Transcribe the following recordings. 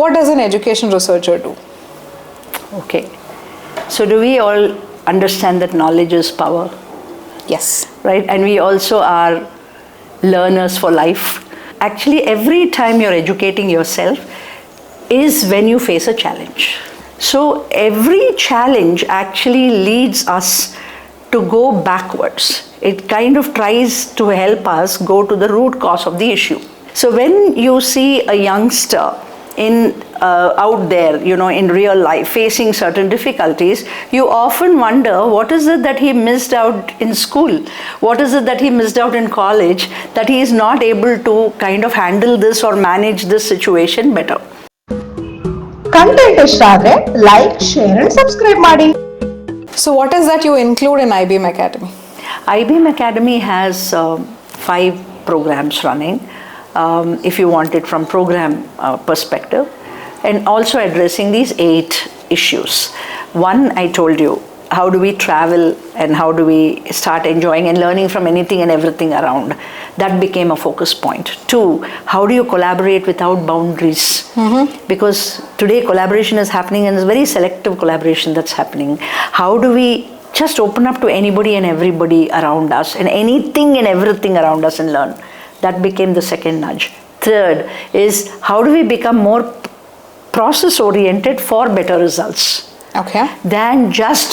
What does an education researcher do? Okay. So do we all understand that knowledge is power? Yes. Right? And we also are learners for life. Actually, every time you're educating yourself is when you face a challenge. So every challenge actually leads us to go backwards. It kind of tries to help us go to the root cause of the issue. So when you see a youngster out there, in real life, facing certain difficulties, you often wonder what is it that he missed out in school? What is it that he missed out in college that he is not able to kind of handle this or manage this situation better? Content ಇಷ್ಟ ಆದರೆ like, share and subscribe ಮಾಡಿ. So what is that you include in iBeam Academy? iBeam Academy has 5 programs running, if you want it from program perspective, and also addressing these 8 issues. One, I told you, how do we travel and how do we start enjoying and learning from anything and everything around? That became a focus point. 2, how do you collaborate without boundaries? Because today collaboration is happening and it's very selective collaboration that's happening. How do we just open up to anybody and everybody around us and anything and everything around us and learn? That became the second nudge. 3rd is how do we become more process oriented for better results? Okay. Than just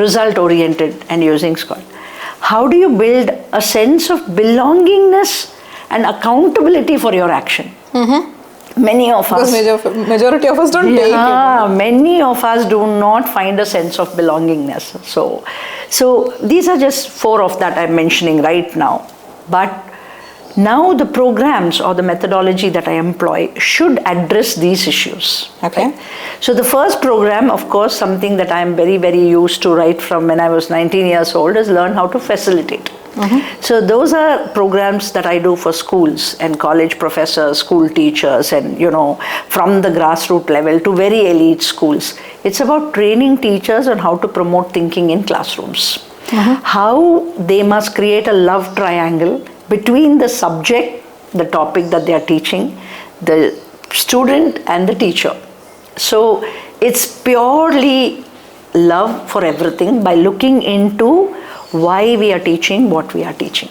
result oriented and using score. How do you build a sense of belongingness and accountability for your action? Many of us, because majority of us don't take it. Many of us do not find a sense of belongingness. So these are just 4 of that I'm mentioning right now. But now the programs or the methodology that I employ should address these issues. Okay. Right? So the first program, of course, something that I'm very, very used to right from when I was 19 years old, is learn how to facilitate. So those are programs that I do for schools and college professors, school teachers, and from the grassroots level to very elite schools. It's about training teachers on how to promote thinking in classrooms. How they must create a love triangle between the subject, the topic that they are teaching, the student and the teacher. So it's purely love for everything by looking into why we are teaching what we are teaching.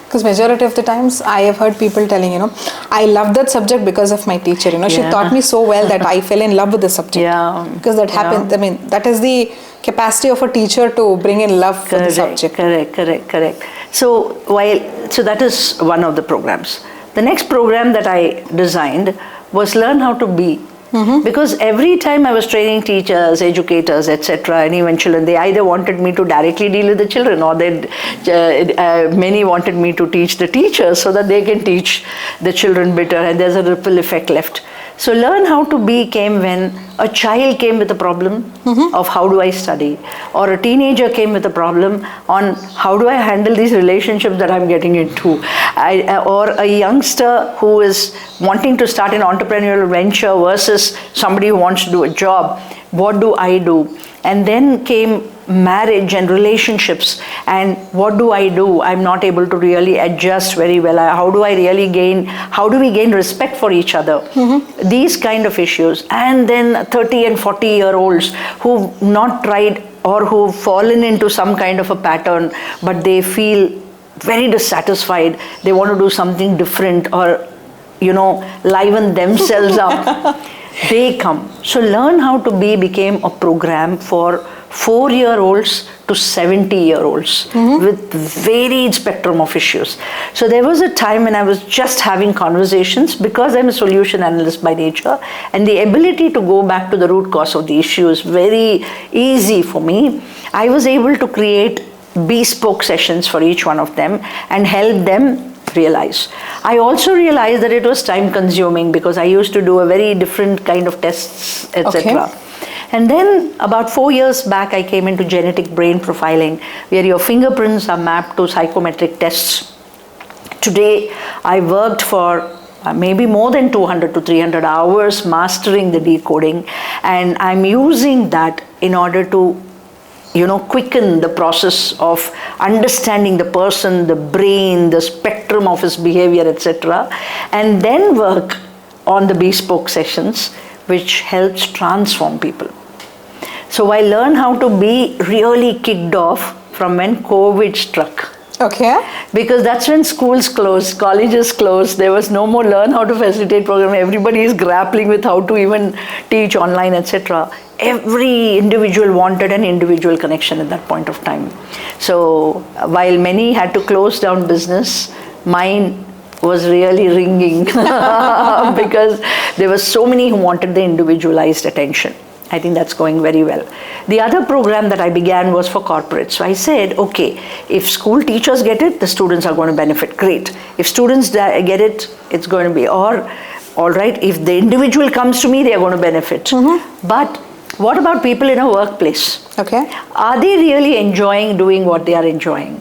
Because majority of the times I have heard people telling, I love that subject because of my teacher. She taught me so well that I fell in love with the subject. Yeah. Because that happens. I mean, that is the capacity of a teacher to bring in love for the subject. Correct. So that is one of the programs. The next program that I designed was learn how to be. Because every time I was training teachers, educators, etc., and even children, they either wanted me to directly deal with the children or many wanted me to teach the teachers so that they can teach the children better, and there's a ripple effect left. So learn how to be came when a child came with a problem of how do I study, or a teenager came with a problem on how do I handle these relationships that I'm getting into, or a youngster who is wanting to start an entrepreneurial venture versus somebody who wants to do a job. What do I do? And then came marriage and relationships, and what do I do? I'm not able to really adjust very well. How do we gain respect for each other? These kind of issues. And then 30 and 40-year-olds who've not tried or who've fallen into some kind of a pattern, but they feel very dissatisfied. They want to do something different or, liven themselves up. They come. So learn how to be became a program for 4-year-olds to 70-year-olds with varied spectrum of issues. So there was a time when I was just having conversations, because I'm a solution analyst by nature, and the ability to go back to the root cause of the issue is very easy for me. I was able to create bespoke sessions for each one of them and help them realize. I also realized that it was time consuming because I used to do a very different kind of tests, etc. Okay. And then about 4 years back, I came into genetic brain profiling, where your fingerprints are mapped to psychometric tests. Today, I worked for maybe more than 200 to 300 hours mastering the decoding, and I'm using that in order to quicken the process of understanding the person, the brain, the spectrum of his behavior, etc., and then work on the bespoke sessions which helps transform people. So I learned how to be really kicked off from when COVID struck. Okay. Because that's when schools closed, colleges closed, there was no more learn how to facilitate program. Everybody is grappling with how to even teach online, etc. Every individual wanted an individual connection at that point of time. So while many had to close down business, mine was really ringing because there were so many who wanted the individualized attention. I think that's going very well. The other program that I began was for corporates. So I said, okay, if school teachers get it, the students are going to benefit. Great. If students get it, it's going to be, or all right, if the individual comes to me, they are going to benefit. But what about people in a workplace? Okay. Are they really enjoying doing what they are enjoying?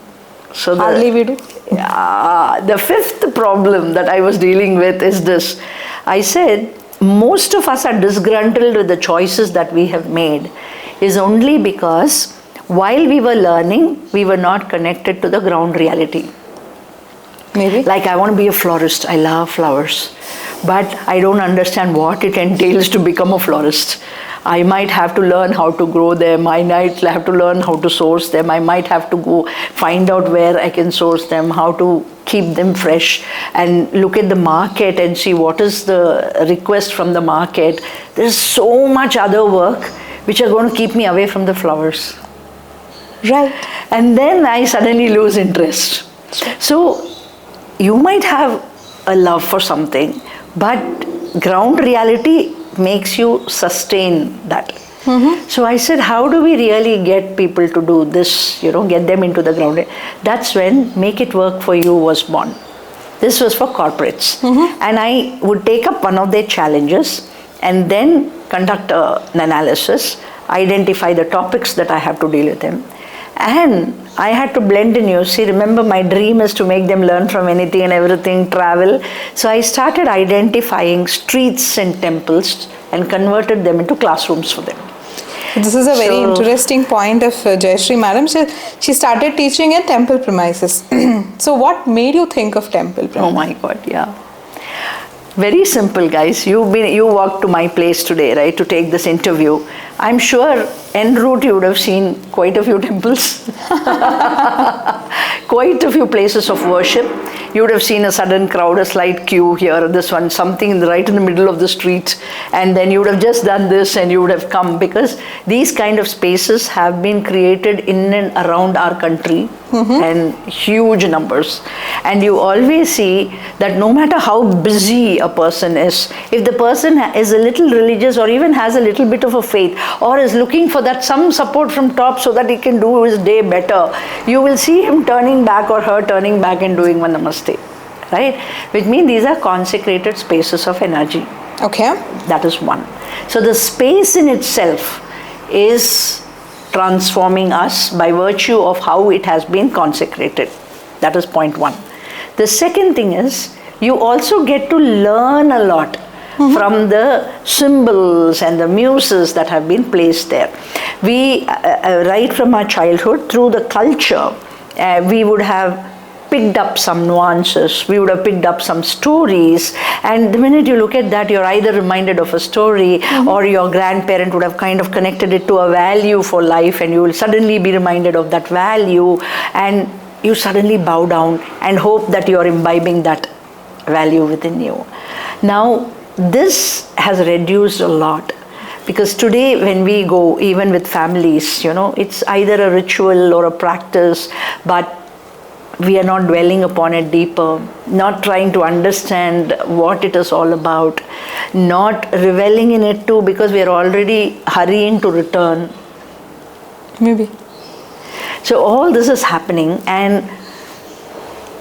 So Hardly we do. the fifth problem that I was dealing with is this. I said, most of us are disgruntled with the choices that we have made is only because while we were learning, we were not connected to the ground reality. Maybe. Like I want to be a florist. I love flowers. But I don't understand what it entails to become a florist. I might have to learn how to grow them. I might have to learn how to source them. I might have to go find out where I can source them, how to keep them fresh, and look at the market and see what is the request from the market. There's so much other work which are going to keep me away from the flowers. Right. And then I suddenly lose interest. So you might have a love for something, but ground reality makes you sustain that. So I said, how do we really get people to do this, get them into the ground? That's when Make It Work For You was born. This was for corporates. And I would take up one of their challenges and then conduct an analysis, identify the topics that I have to deal with them. And I had to blend in. See, remember, my dream is to make them learn from anything and everything, travel. So I started identifying streets and temples and converted them into classrooms for them. This is a very interesting point of Jayashree Madam. She started teaching at temple premises. So what made you think of temple premises? Oh my God, yeah. Very simple, guys. You walked to my place today, right, to take this interview. I'm sure en route you would have seen quite a few temples, quite a few places of worship. You would have seen a sudden crowd, a slight queue here, this one, something right in the middle of the street. And then you would have just done this and you would have come, because these kind of spaces have been created in and around our country and huge numbers. And you always see that no matter how busy a person is, if the person is a little religious or even has a little bit of a faith or is looking for that some support from top so that he can do his day better, you will see him turning back or her turning back and doing one namaste, right? Which means these are consecrated spaces of energy. Okay. That is one. So the space in itself is transforming us by virtue of how it has been consecrated. That is point one. The second thing is, you also get to learn a lot from the symbols and the muses that have been placed there. We, right from our childhood, through the culture, we would have picked up some nuances, we would have picked up some stories, and the minute you look at that, you're either reminded of a story or your grandparent would have kind of connected it to a value for life, and you will suddenly be reminded of that value, and you suddenly bow down and hope that you're imbibing that value within you. Now, this has reduced a lot, because today when we go, even with families, it's either a ritual or a practice, but we are not dwelling upon it deeper, not trying to understand what it is all about, not reveling in it too, because we are already hurrying to return. Maybe. So all this is happening, and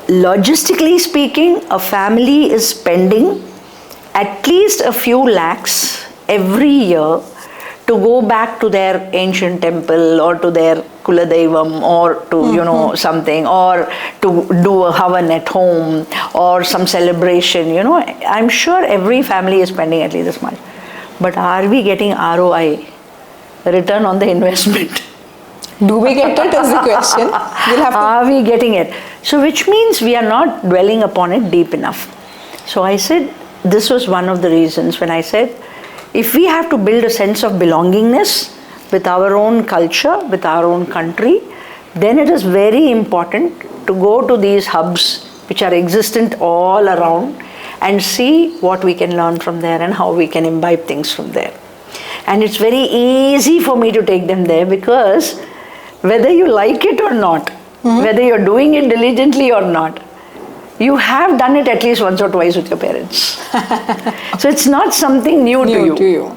logistically speaking, a family is spending at least a few lakhs every year to go back to their ancient temple or to their Kuladaivam or to, something, or to do a havan at home or some celebration, I'm sure every family is spending at least this much. But are we getting ROI, return on the investment? Do we get it is the question. We'll have to. Are we getting it? So which means we are not dwelling upon it deep enough. So I said, this was one of the reasons when I said, if we have to build a sense of belongingness with our own culture, with our own country, then it is very important to go to these hubs which are existent all around and see what we can learn from there and how we can imbibe things from there. And it's very easy for me to take them there because whether you like it or not, whether you're doing it diligently or not, you have done it at least once or twice with your parents. So it's not something new to you.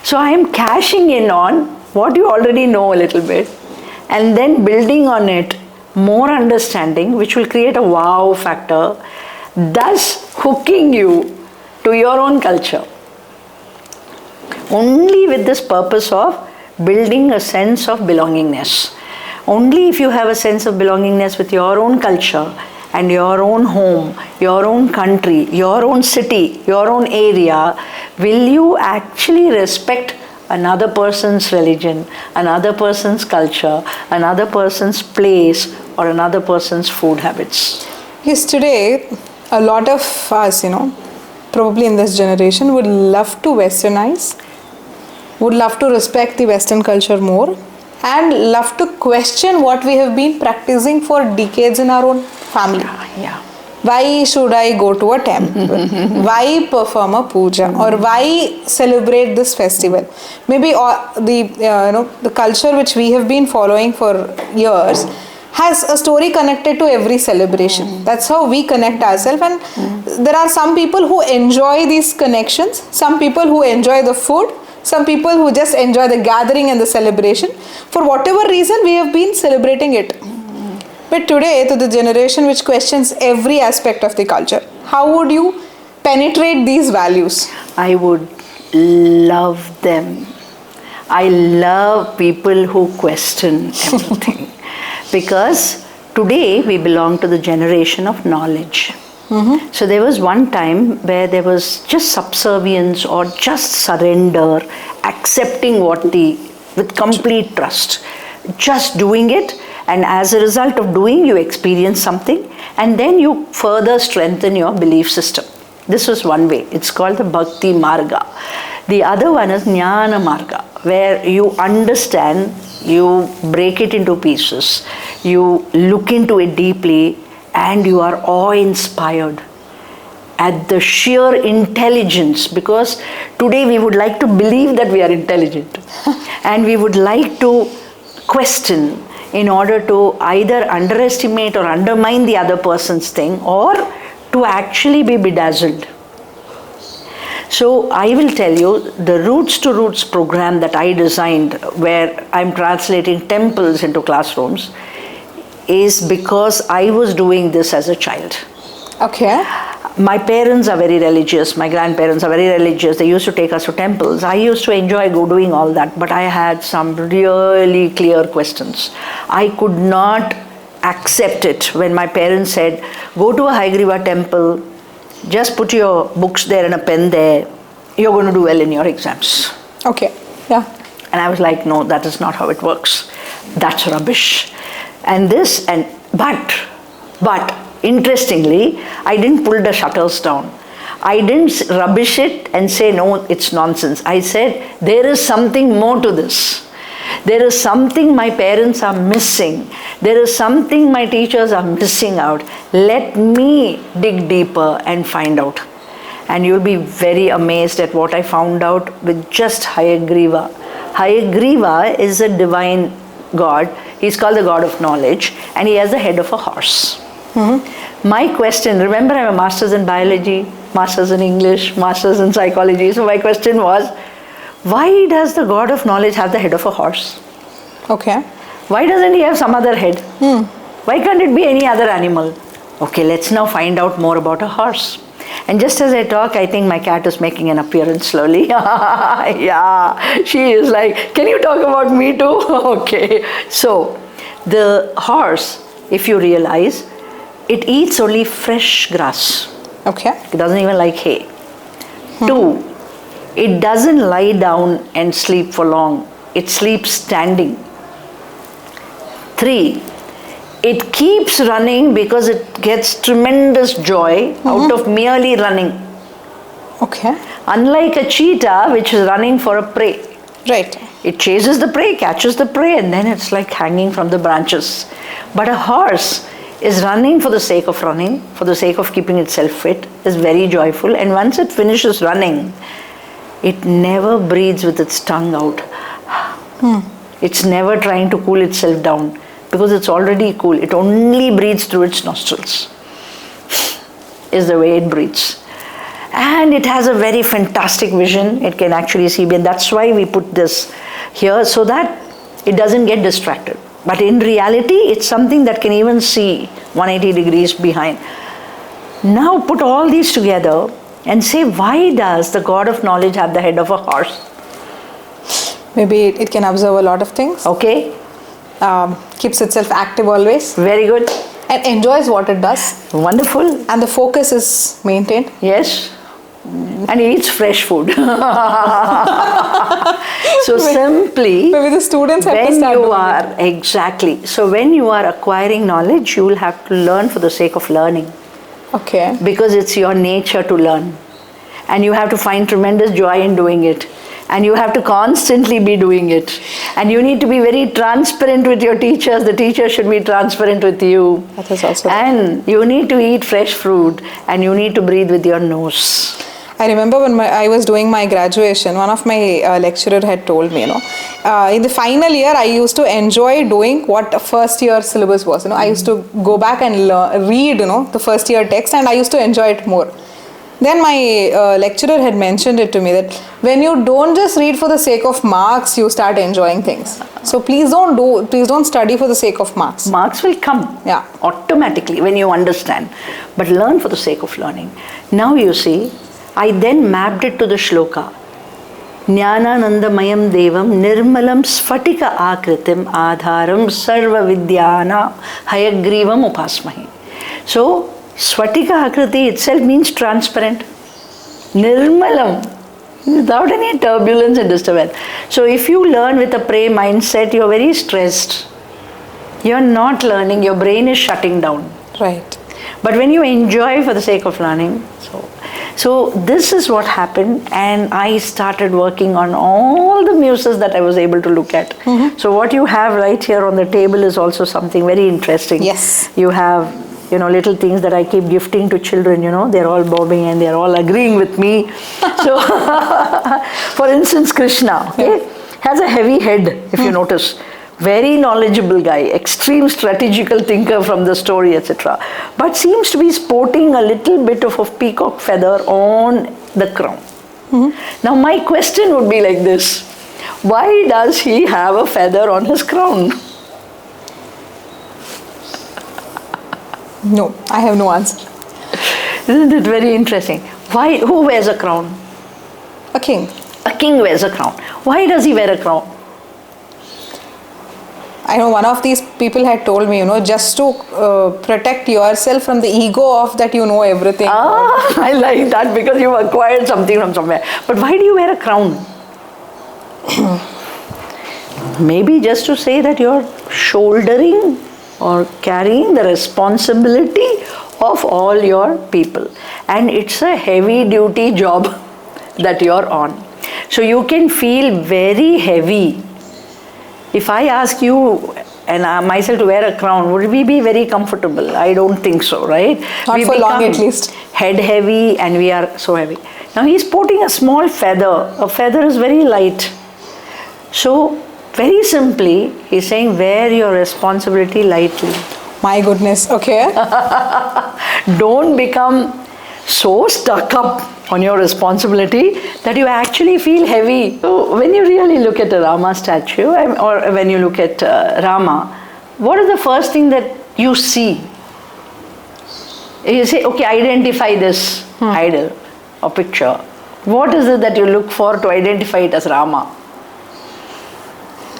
So I am cashing in on what you already know a little bit and then building on it more understanding, which will create a wow factor, thus hooking you to your own culture. Only with this purpose of building a sense of belongingness. Only if you have a sense of belongingness with your own culture and your own home, your own country, your own city, your own area, will you actually respect another person's religion, another person's culture, another person's place, or another person's food habits. Yes, today a lot of us, probably in this generation would love to westernize, would love to respect the Western culture more, and love to question what we have been practicing for decades in our own family. Yeah. Why should I go to a temple? Why perform a puja? Or why celebrate this festival? Maybe the culture which we have been following for years has a story connected to every celebration. That's how we connect ourselves. And there are some people who enjoy these connections, some people who enjoy the food, some people who just enjoy the gathering and the celebration. For whatever reason, we have been celebrating it. But today, to the generation which questions every aspect of the culture, how would you penetrate these values? I would love them. I love people who question everything. Because today we belong to the generation of knowledge. So there was one time where there was just subservience or just surrender, accepting with complete trust, just doing it, and as a result of doing, you experience something, and then you further strengthen your belief system. This was one way. It's called the Bhakti Marga. The other one is Jnana Marga, where you understand, you break it into pieces, you look into it deeply, and you are awe-inspired at the sheer intelligence, because today we would like to believe that we are intelligent and we would like to question in order to either underestimate or undermine the other person's thing or to actually be bedazzled. So I will tell you, the Roots to Roots program that I designed, where I'm translating temples into classrooms, is because I was doing this as a child. Okay. My parents are very religious, my grandparents are very religious, they used to take us to temples. I used to enjoy doing all that, but I had some really clear questions. I could not accept it when my parents said, go to a Haigriva temple, just put your books there and a pen there, you're going to do well in your exams. Okay, yeah. And I was like, no, that is not how it works. That's rubbish. But interestingly, I didn't pull the shutters down. I didn't rubbish it and say, no, it's nonsense. I said, there is something more to this. There is something my parents are missing. There is something my teachers are missing out. Let me dig deeper and find out. And you'll be very amazed at what I found out with just Hayagriva. Hayagriva is a divine god. He's called the god of knowledge, and he has the head of a horse. My question, remember I'm a master's in biology, master's in English, master's in psychology. So my question was, why does the god of knowledge have the head of a horse? Okay. Why doesn't he have some other head? Why can't it be any other animal? Okay, let's now find out more about a horse. And just as I talk, I think my cat is making an appearance slowly. Yeah, she is like, can you talk about me too? Okay. So, the horse, if you realize, it eats only fresh grass. Okay. It doesn't even like hay. 2, it doesn't lie down and sleep for long. It sleeps standing. 3, it keeps running because it gets tremendous joy out of merely running. Okay. Unlike a cheetah, which is running for a prey. Right. It chases the prey, catches the prey, and then it's like hanging from the branches. But a horse is running for the sake of running, for the sake of keeping itself fit, is very joyful, and once it finishes running, it never breathes with its tongue out. It's never trying to cool itself down because it's already cool. It only breathes through its nostrils, is the way it breathes. And it has a very fantastic vision. It can actually see, and that's why we put this here so that it doesn't get distracted. But in reality, it's something that can even see 180 degrees behind. Now put all these together and say, why does the God of knowledge have the head of a horse? Maybe it can observe a lot of things. Okay. Keeps itself active always. Very good. And enjoys what it does. Wonderful. And the focus is maintained. Yes. And it eats fresh food. So simply, maybe the students have to start doing it. Exactly. So when you are acquiring knowledge, you will have to learn for the sake of learning. Okay. Because it's your nature to learn. And you have to find tremendous joy in doing it. And you have to constantly be doing it. And you need to be very transparent with your teachers. The teachers should be transparent with you. That is also. And you need to eat fresh fruit. And you need to breathe with your nose. I remember when I was doing my graduation, one of my lecturer had told me, in the final year, I used to enjoy doing what a first year syllabus was. I used to go back and read, the first year text, and I used to enjoy it more. Then my lecturer had mentioned it to me that when you don't just read for the sake of marks, you start enjoying things. So please don't study for the sake of marks. Marks will come automatically when you understand. But learn for the sake of learning. Now you see, I then mapped it to the shloka. Jnananandamayam devam nirmalam sphatika akritim adharam sarva vidyana hayagrivam upasmahi. So, sphatika akriti itself means transparent. Nirmalam, without any turbulence and disturbance. So if you learn with a prey mindset, you're very stressed. You're not learning, your brain is shutting down. Right. But when you enjoy for the sake of learning, so this is what happened, and I started working on all the muses that I was able to look at. So what you have right here on the table is also something very interesting. Yes. You have, little things that I keep gifting to children, they're all bobbing and they're all agreeing with me. So, for instance, Krishna, has a heavy head, if you notice. Very knowledgeable guy, extreme strategical thinker from the story, etc. But seems to be sporting a little bit of a peacock feather on the crown. Now my question would be like this. Why does he have a feather on his crown? No, I have no answer. Isn't it very interesting? Why? Who wears a crown? A king. A king wears a crown. Why does he wear a crown? I know one of these people had told me, just to protect yourself from the ego of that you know everything. I like that because you acquired something from somewhere. But why do you wear a crown? Maybe just to say that you're shouldering or carrying the responsibility of all your people. And it's a heavy duty job that you're on. So you can feel very heavy. If I ask you and myself to wear a crown, would we be very comfortable? I don't think so, right? Not we for long at least. Head heavy and we are so heavy. Now he's sporting a small feather. A feather is very light. So very simply, he's saying wear your responsibility lightly. My goodness, okay. Don't become so stuck up on your responsibility that you actually feel heavy. So when you really look at a Rama statue or when you look at Rama, what is the first thing that you see? You say, okay, identify this idol or picture. What is it that you look for to identify it as Rama?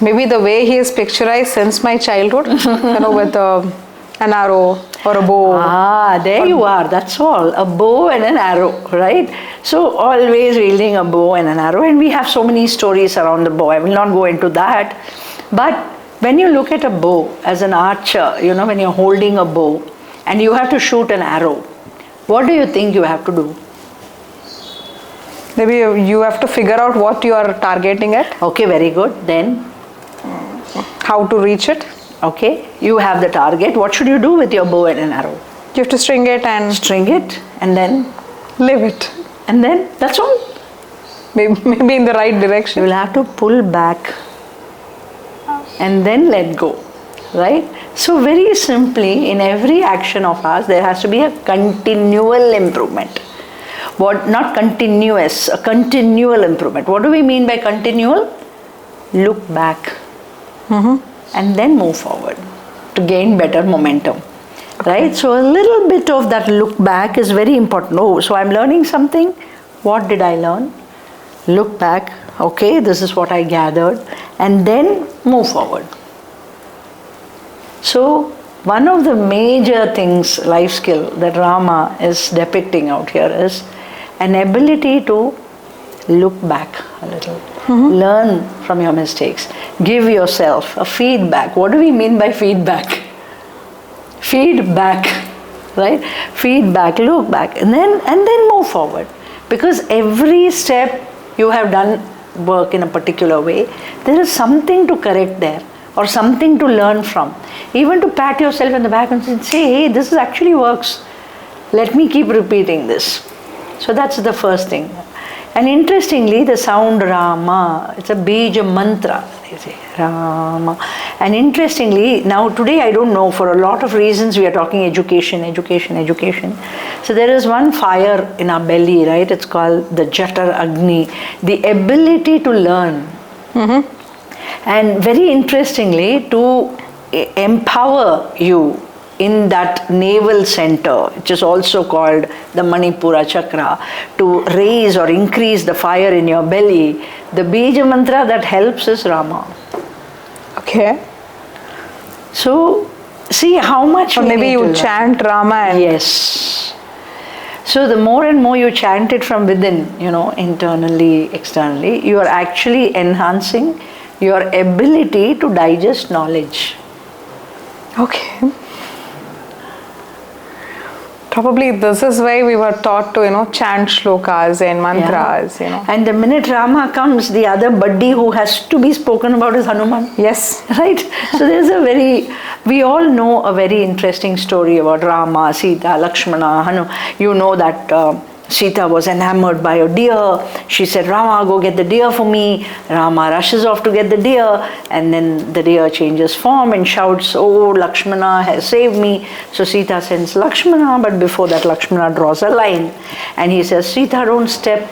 Maybe the way he is picturized since my childhood, with an arrow or a bow. There you are, that's all. A bow and an arrow, right? So always wielding a bow and an arrow, and we have so many stories around the bow. I will not go into that. But when you look at a bow as an archer, when you're holding a bow and you have to shoot an arrow, what do you think you have to do? Maybe you have to figure out what you are targeting at, Okay, very good. Then, how to reach it. okay, you have the target. What should you do with your bow and an arrow? You have to string it and String it, and then, live it. and then that's all. Maybe in the right You direction. will have to pull back and then let go, right? So very simply, in every action of ours, there has to be a continual improvement. What, not continuous, a continual improvement. What do we mean by continual? Look back and then move forward to gain better momentum, right? So a little bit of that look back is very important. Oh, so I'm learning something. What did I learn? Look back, okay, this is what I gathered, and then move forward. So, one of the major things, life skill, that Rama is depicting out here is an ability to look back a little, learn from your mistakes, give yourself a feedback. What do we mean by feedback? Feedback, right? Feedback, look back, and then move forward. Because every step you have done work in a particular way, there is something to correct there or something to learn from. Even to pat yourself in the back and say, hey, this actually works. Let me keep repeating this. So that's the first thing. And interestingly, the sound Rama, it's a bija mantra, they say, Rama. And interestingly, now today I don't know, for a lot of reasons we are talking education. So there is one fire in our belly, right? It's called the Jatar Agni, the ability to learn. And very interestingly, to empower you in that navel center, which is also called the Manipura chakra, to raise or increase the fire in your belly, the bija mantra that helps is Rama. Okay. So, see how much Or we maybe need to you learn. chant Rama and Yes. So the more and more you chant it from within, internally, externally, you are actually enhancing your ability to digest knowledge. Okay. Probably this is why we were taught to, chant shlokas and mantras, And the minute Rama comes, the other buddy who has to be spoken about is Hanuman. Yes. Right? So there's we all know a very interesting story about Rama, Sita, Lakshmana, Hanu. You know that Sita was enamored by a deer. She said, Rama, go get the deer for me. Rama rushes off to get the deer, and then the deer changes form and shouts, oh, Lakshmana has saved me. So Sita sends Lakshmana, but before that Lakshmana draws a line. And he says, Sita, don't step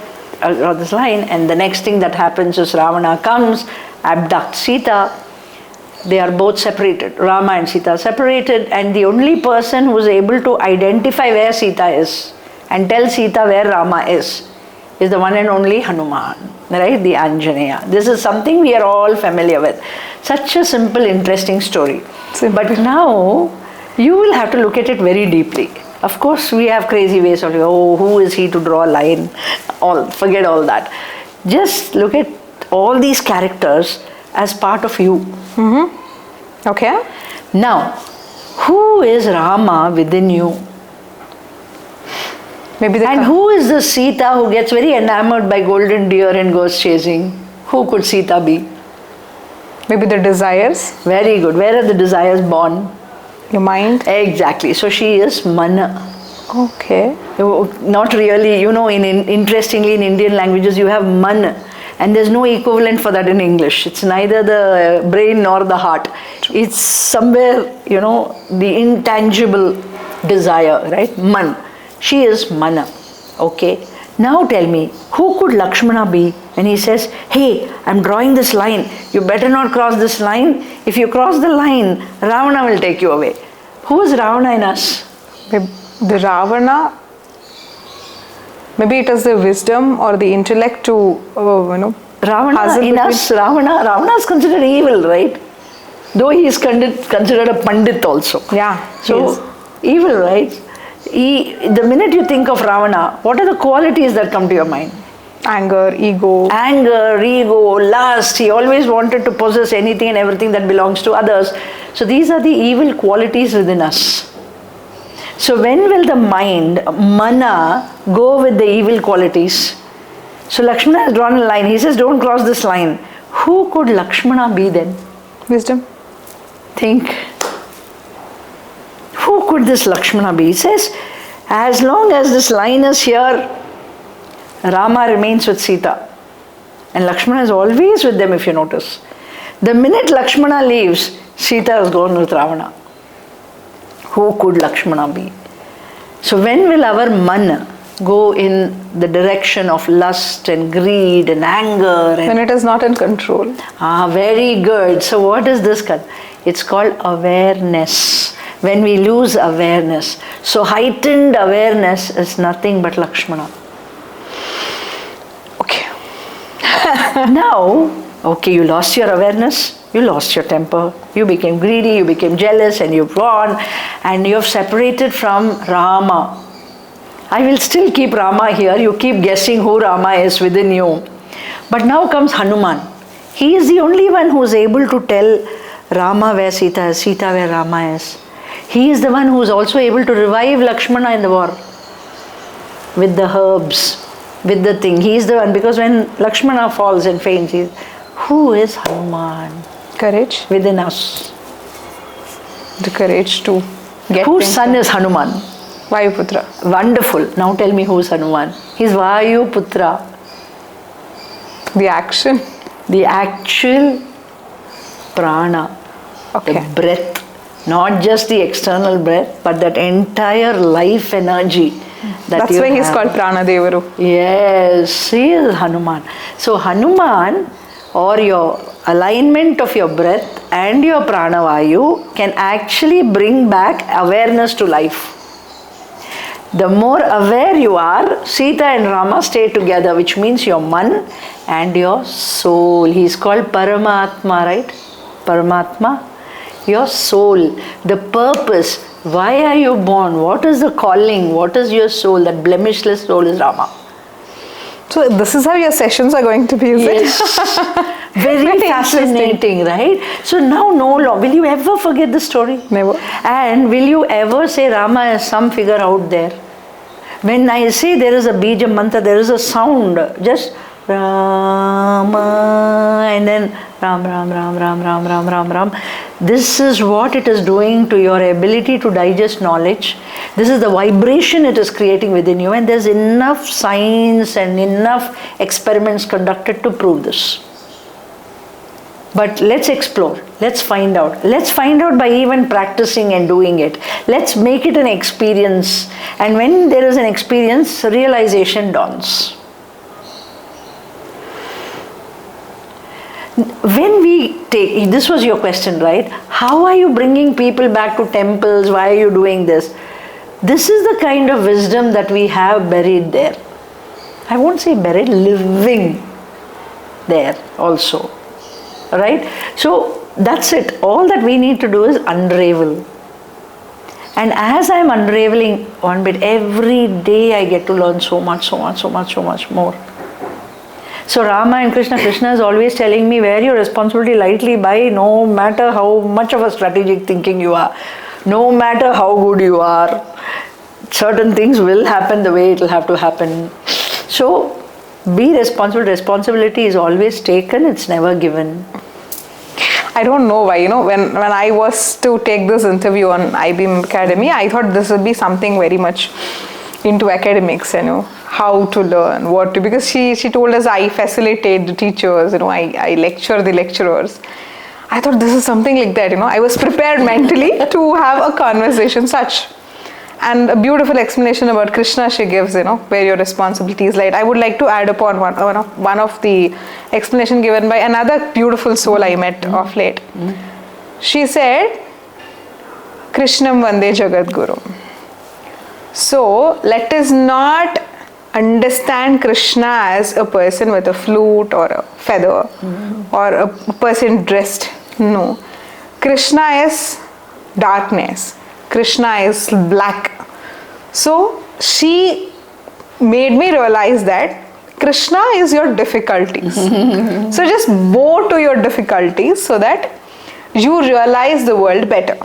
across this line. And the next thing that happens is Ravana comes, abducts Sita. They are both separated. Rama and Sita are separated, and the only person who is able to identify where Sita is and tell Sita where Rama is the one and only Hanuman, right? The Anjaneya. This is something we are all familiar with. Such a simple, interesting story. Simple. But now, you will have to look at it very deeply. Of course, we have crazy ways of, who is he to draw a line? Forget all that. Just look at all these characters as part of you. Okay. Now, who is Rama within you? Maybe And who is the Sita who gets very enamored by golden deer and goes chasing? Who could Sita be? maybe the desires, Very good. Where are the desires born? your mind. Exactly. So she is Mana. Okay. Not really, interestingly in Indian languages you have Man, and there's no equivalent for that in English. It's neither the brain nor the heart. It's somewhere, the intangible desire, right? Man. She is Mana. Okay. Now tell me, who could Lakshmana be? And he says, hey, I'm drawing this line. You better not cross this line. If you cross the line, Ravana will take you away. Who is Ravana in us? The Ravana, maybe it is the wisdom or the intellect to, Ravana puzzle in between- us, Ravana is considered evil, right? Though he is considered a Pandit also. Yeah. So, evil, right? The minute you think of Ravana, what are the qualities that come to your mind? Anger, ego. Anger, ego, lust. He always wanted to possess anything and everything that belongs to others. So these are the evil qualities within us. So when will the mind, mana, go with the evil qualities? So Lakshmana has drawn a line. He says, don't cross this line. Who could Lakshmana be then? Wisdom. Think. Who could this Lakshmana be? He says, as long as this line is here, Rama remains with Sita. And Lakshmana is always with them, if you notice. The minute Lakshmana leaves, Sita is gone with Ravana. Who could Lakshmana be? So when will our man go in the direction of lust and greed and anger? When it is not in control. Very good. So what is this? It's called awareness. When we lose awareness. So heightened awareness is nothing but Lakshmana. Okay. Now, okay, you lost your awareness, you lost your temper, you became greedy, you became jealous, and you've gone, and you've separated from Rama. I will still keep Rama here, you keep guessing who Rama is within you. But now comes Hanuman. He is the only one who is able to tell Rama where Sita is, Sita where Rama is. He is the one who is also able to revive Lakshmana in the war with the herbs, with the thing. He is the one, because when Lakshmana falls and faints, who is Hanuman? Courage. Within us. The courage to get Whose son is Hanuman? Vayuputra. Wonderful. Now tell me who's Hanuman. He's Vayuputra. The action. The actual prana. Okay. The breath. Not just the external breath, but that entire life energy. That's why he's called Prana Devaru. Yes, he is Hanuman. So Hanuman, or your alignment of your breath and your pranavayu, can actually bring back awareness to life. The more aware you are, Sita and Rama stay together, which means your man and your soul. He is called Paramatma, right? Paramatma, your soul, the purpose. Why are you born? What is the calling? What is your soul? That blemishless soul is Rama. So this is how your sessions are going to be, is it? Yes. Very fascinating, right? So now will you ever forget the story? Never. And will you ever say Rama is some figure out there? When I say there is a bija mantra, there is a sound, just Rama, and then Ram, Ram, Ram, Ram, Ram, Ram, Ram, Ram. This is what it is doing to your ability to digest knowledge. This is the vibration it is creating within you, and there's enough science and enough experiments conducted to prove this. But let's explore, let's find out. Let's find out by even practicing and doing it. Let's make it an experience. And when there is an experience, realization dawns. When we take, this was your question, right? How are you bringing people back to temples? Why are you doing this? This is the kind of wisdom that we have buried there. I won't say buried, living there also. Right? So that's it. All that we need to do is unravel. And as I'm unraveling one bit, every day I get to learn so much more. So Rama and Krishna is always telling me, wear your responsibility lightly by, no matter how much of a strategic thinking you are, no matter how good you are, certain things will happen the way it will have to happen. So be responsible. Responsibility is always taken, it's never given. I don't know why, when I was to take this interview on iBeam Academy, I thought this would be something very much into academics, how to learn, what to, because she told us I facilitate the teachers, I lecture the lecturers. I thought this is something like that, I was prepared mentally to have a conversation such. And a beautiful explanation about Krishna she gives, where your responsibilities lie. I would like to add upon one of the explanation given by another beautiful soul I met of late. She said, Krishnam Vande Jagat Guru. So let us not understand Krishna as a person with a flute or a feather or a person dressed. No. Krishna is darkness. Krishna is black. So she made me realize that Krishna is your difficulties. So just bow to your difficulties so that you realize the world better.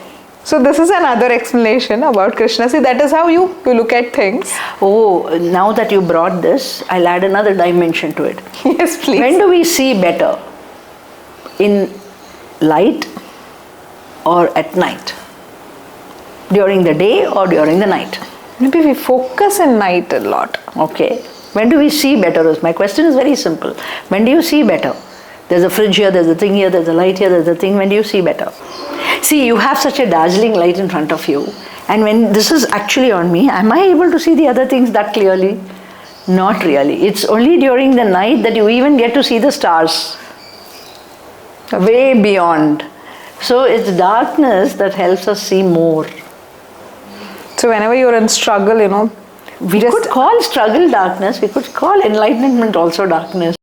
So this is another explanation about Krishna. See, that is how you look at things. Oh, now that you brought this, I'll add another dimension to it. Yes, please. When do we see better? In light or at night? During the day or during the night? Maybe we focus in night a lot. Okay. When do we see better? My question is very simple. When do you see better? There's a fridge here, there's a thing here, there's a light here, there's a thing. When do you see better? See, you have such a dazzling light in front of you. And when this is actually on me, am I able to see the other things that clearly? Not really. It's only during the night that you even get to see the stars. Way beyond. So it's darkness that helps us see more. So whenever you're in struggle, We could call struggle darkness, we could call enlightenment also darkness.